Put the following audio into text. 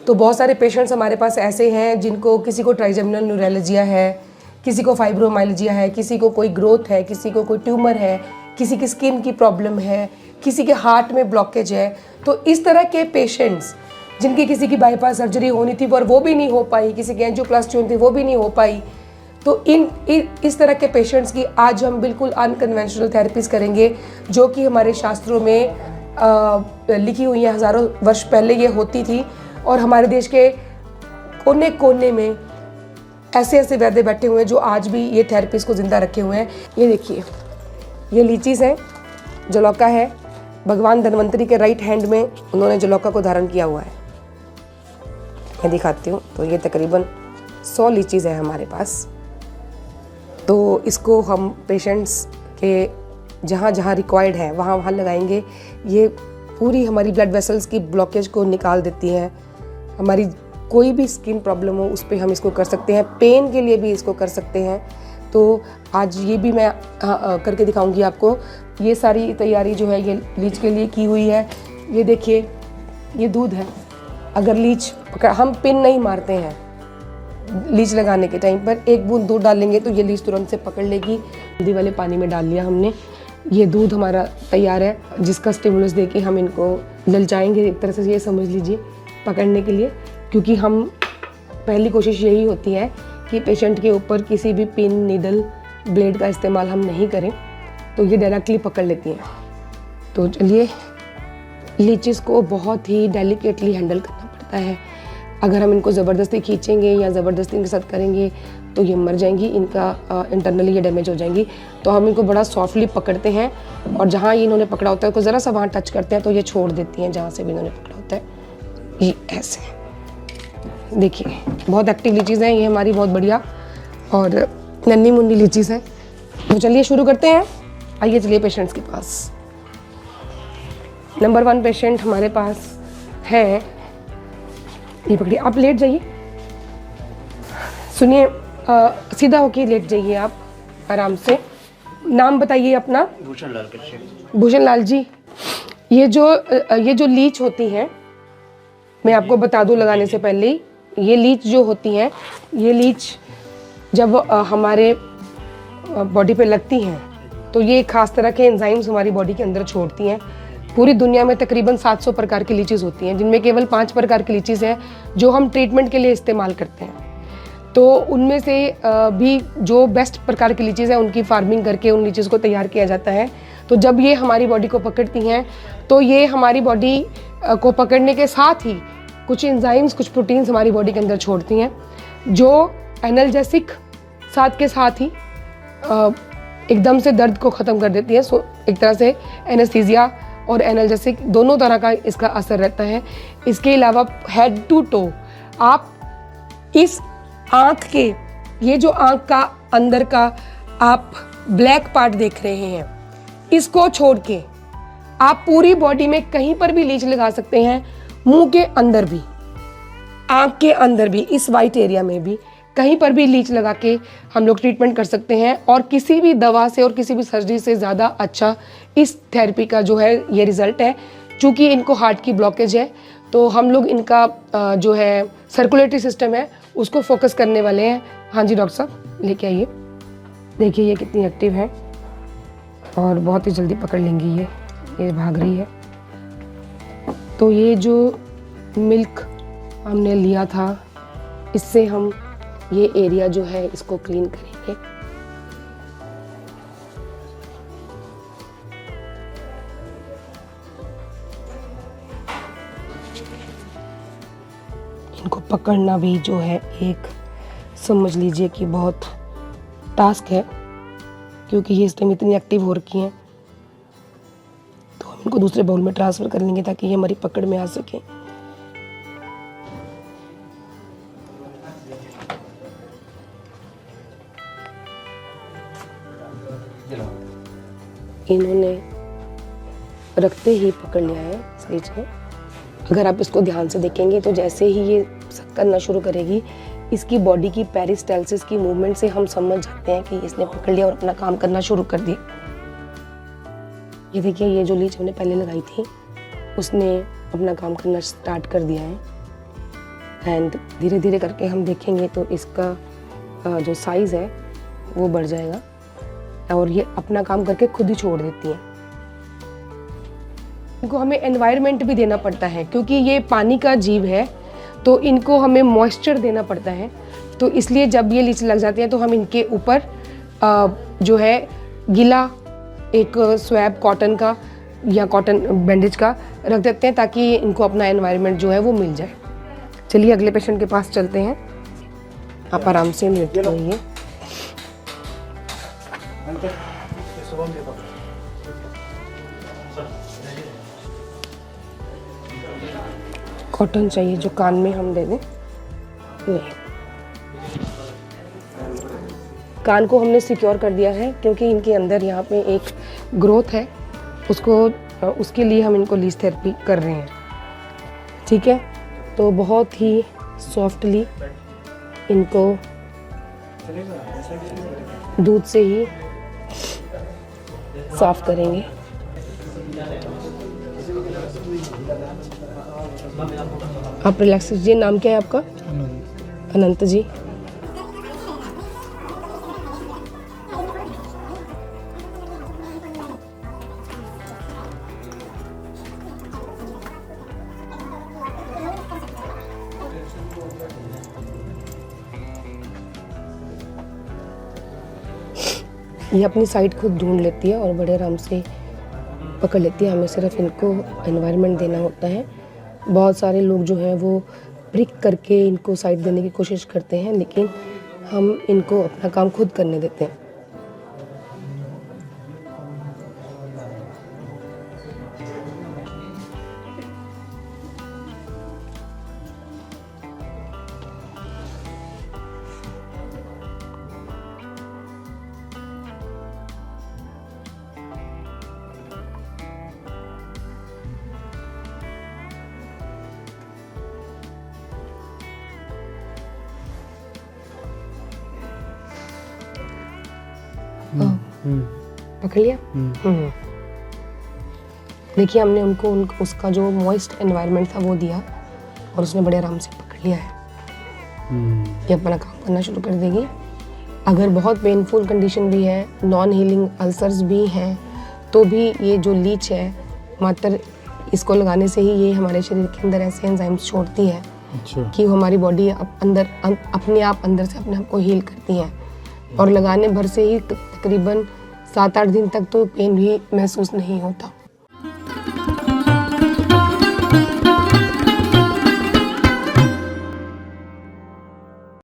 तो बहुत सारे पेशेंट्स हमारे पास ऐसे हैं जिनको किसी को ट्राइजेमिनल न्यूरैल्जिया है, किसी को फाइब्रोमाइल्जिया है, किसी को कोई ग्रोथ है, किसी को कोई ट्यूमर है, किसी की स्किन की प्रॉब्लम है, किसी के हार्ट में ब्लॉकेज है। तो इस तरह के पेशेंट्स जिनकी किसी की बाईपास सर्जरी होनी थी पर वो भी नहीं हो पाई, किसी की एंजियोप्लास्टी होनी थी वो भी नहीं हो पाई, तो इस तरह के पेशेंट्स की आज हम बिल्कुल अनकन्वेंशनल थेरेपीज करेंगे जो कि हमारे शास्त्रों में लिखी हुई हैं। हज़ारों वर्ष पहले ये होती थी और हमारे देश के कोने कोने में ऐसे ऐसे वैद्य बैठे हुए हैं जो आज भी ये थेरेपीज को ज़िंदा रखे हुए हैं। ये देखिए, ये लीचीज़ हैं, जलौका है। भगवान धन्वंतरी के राइट हैंड में उन्होंने जलौका को धारण किया हुआ है। मैं दिखाती हूँ। तो ये तकरीबन 100 लीचीज़ है हमारे पास। तो इसको हम पेशेंट्स के जहाँ जहाँ रिक्वायर्ड है वहाँ वहाँ लगाएंगे। ये पूरी हमारी ब्लड वेसल्स की ब्लॉकेज को निकाल देती हैं। हमारी कोई भी स्किन प्रॉब्लम हो उस पर हम इसको कर सकते हैं, पेन के लिए भी इसको कर सकते हैं। तो आज ये भी मैं करके दिखाऊंगी आपको। ये सारी तैयारी जो है ये लीच के लिए की हुई है। ये देखिए, ये दूध है। अगर लीच हम पिन नहीं मारते हैं लीच लगाने के टाइम पर, एक बूंद दूध डालेंगे तो ये लीच तुरंत से पकड़ लेगी। हल्दी वाले पानी में डाल लिया हमने। ये दूध हमारा तैयार है जिसका स्टिमुलस दे के हम इनको ललचाएंगे, एक तरह से ये समझ लीजिए, पकड़ने के लिए। क्योंकि हम पहली कोशिश यही होती है कि पेशेंट के ऊपर किसी भी पिन, नीडल, ब्लेड का इस्तेमाल हम नहीं करें, तो ये डायरेक्टली पकड़ लेती हैं। तो चलिए, लीचीज़ को बहुत ही डेलिकेटली हैंडल करना पड़ता है। अगर हम इनको ज़बरदस्ती खींचेंगे या ज़बरदस्ती इनके साथ करेंगे तो ये मर जाएंगी, इनका इंटरनली ये डैमेज हो जाएंगी। तो हम इनको बड़ा सॉफ्टली पकड़ते हैं और जहाँ इन्होंने पकड़ा होता है उसको ज़रा सा वहाँ टच करते हैं तो ये छोड़ देती हैं जहाँ से भी इन्होंने पकड़ा होता है। ये ऐसे देखिए, बहुत एक्टिव लीचीज़ हैं ये हमारी, बहुत बढ़िया और नन्ही मुन्नी लीचीज़ हैं। तो चलिए शुरू करते हैं। आइए चलिए पेशेंट्स के पास। नंबर 1 पेशेंट हमारे पास है, ये पकड़िए, आप लेट जाइए। सुनिए, सीधा होके लेट जाइए आप आराम से। नाम बताइए अपना। भूषण लाल कश्यप। भूषण लाल जी, ये जो लीच होती हैं, मैं आपको बता दूं लगाने से पहले ही, ये लीच जो होती हैं, ये लीच जब हमारे बॉडी पे लगती हैं तो ये खास तरह के एंजाइम्स हमारी बॉडी के अंदर छोड़ती हैं। पूरी दुनिया में तकरीबन 700 प्रकार की लीचीज़ होती हैं, जिनमें केवल 5 प्रकार की लीचीज़ हैं जो हम ट्रीटमेंट के लिए इस्तेमाल करते हैं। तो उनमें से भी जो बेस्ट प्रकार की लीचीज़ हैं उनकी फार्मिंग करके उन लीचीज़ को तैयार किया जाता है। तो जब ये हमारी बॉडी को पकड़ती हैं तो ये हमारी बॉडी को पकड़ने के साथ ही कुछ एंजाइम्स, कुछ प्रोटीन्स हमारी बॉडी के अंदर छोड़ती हैं जो एनाल्जेसिक साथ के साथ ही एकदम से दर्द को ख़त्म कर देती है। सो एक तरह से एनेस्थीसिया और एनाल्जेसिक दोनों तरह का इसका असर रहता है। इसके अलावा हेड टू टो आप इस आँख के, ये जो आँख का अंदर का आप ब्लैक पार्ट देख रहे हैं, इसको छोड़ के आप पूरी बॉडी में कहीं पर भी लीच लगा सकते हैं। मुंह के अंदर भी, आँख के अंदर भी, इस वाइट एरिया में भी कहीं पर भी लीच लगा के हम लोग ट्रीटमेंट कर सकते हैं। और किसी भी दवा से और किसी भी सर्जरी से ज़्यादा अच्छा इस थेरेपी का जो है ये रिज़ल्ट है। चूँकि इनको हार्ट की ब्लॉकेज है तो हम लोग इनका जो है सर्कुलेटरी सिस्टम है उसको फोकस करने वाले हैं। हाँ जी डॉक्टर साहब, लेके आइए। देखिए ये कितनी एक्टिव है और बहुत ही जल्दी पकड़ लेंगी ये भाग रही है। तो ये जो मिल्क हमने लिया था, इससे हम ये एरिया जो है इसको क्लीन करेंगे। इनको पकड़ना भी जो है एक समझ लीजिए कि बहुत टास्क है, क्योंकि ये इस टाइम इतनी एक्टिव हो रखी हैं। तो हम इनको दूसरे बाउल में ट्रांसफ़र कर लेंगे ताकि ये हमारी पकड़ में आ सके। इन्होंने रखते ही पकड़ लिया है स्लीच में। अगर आप इसको ध्यान से देखेंगे तो जैसे ही ये करना शुरू करेगी, इसकी बॉडी की पेरिस्टाल्सिस की मूवमेंट से हम समझ जाते हैं कि इसने पकड़ लिया और अपना काम करना शुरू कर दिया। ये देखिए, ये जो लीच हमने पहले लगाई थी उसने अपना काम करना स्टार्ट कर दिया है। एंड धीरे धीरे करके हम देखेंगे तो इसका जो साइज़ है वो बढ़ जाएगा और ये अपना काम करके खुद ही छोड़ देती हैं। इनको हमें एनवायरनमेंट भी देना पड़ता है क्योंकि ये पानी का जीव है, तो इनको हमें मॉइस्चर देना पड़ता है। तो इसलिए जब ये लीच लग जाती हैं तो हम इनके ऊपर जो है गीला एक स्वैब कॉटन का या कॉटन बैंडेज का रख देते हैं ताकि इनको अपना एनवायरनमेंट जो है वो मिल जाए। चलिए अगले पेशेंट के पास चलते हैं। आप आराम से लेटे रहिए। कॉटन चाहिए जो कान में हम दे दें। नहीं, कान को हमने सिक्योर कर दिया है क्योंकि इनके अंदर यहाँ पे एक ग्रोथ है, उसके लिए हम इनको लीच थेरेपी कर रहे हैं। ठीक है, तो बहुत ही सॉफ्टली इनको दूध से ही साफ करेंगे। आप रिलैक्स कीजिए। नाम क्या है आपका? अनंत जी। ये अपनी साइड खुद ढूंढ लेती है और बड़े आराम से पकड़ लेती है। हमें सिर्फ इनको एनवायरनमेंट देना होता है। बहुत सारे लोग जो हैं वो प्रिक करके इनको साइड देने की कोशिश करते हैं, लेकिन हम इनको अपना काम खुद करने देते हैं। पकड़ लिया। देखिए हमने उनको उसका जो मॉइस्ट एनवायरनमेंट था वो दिया और उसने बड़े आराम से पकड़ लिया है। ये अपना काम करना शुरू कर देगी। अगर बहुत पेनफुल कंडीशन भी है, नॉन हीलिंग अल्सर्स भी हैं, तो भी ये जो लीच है मात्र इसको लगाने से ही ये हमारे शरीर के अंदर ऐसे एंजाइम्स छोड़ती है कि हमारी बॉडी अंदर अपने आप अंदर से अपने आप को हील करती है। और लगाने भर से ही तकरीबन 7-8 दिन तक तो पेन भी महसूस नहीं होता।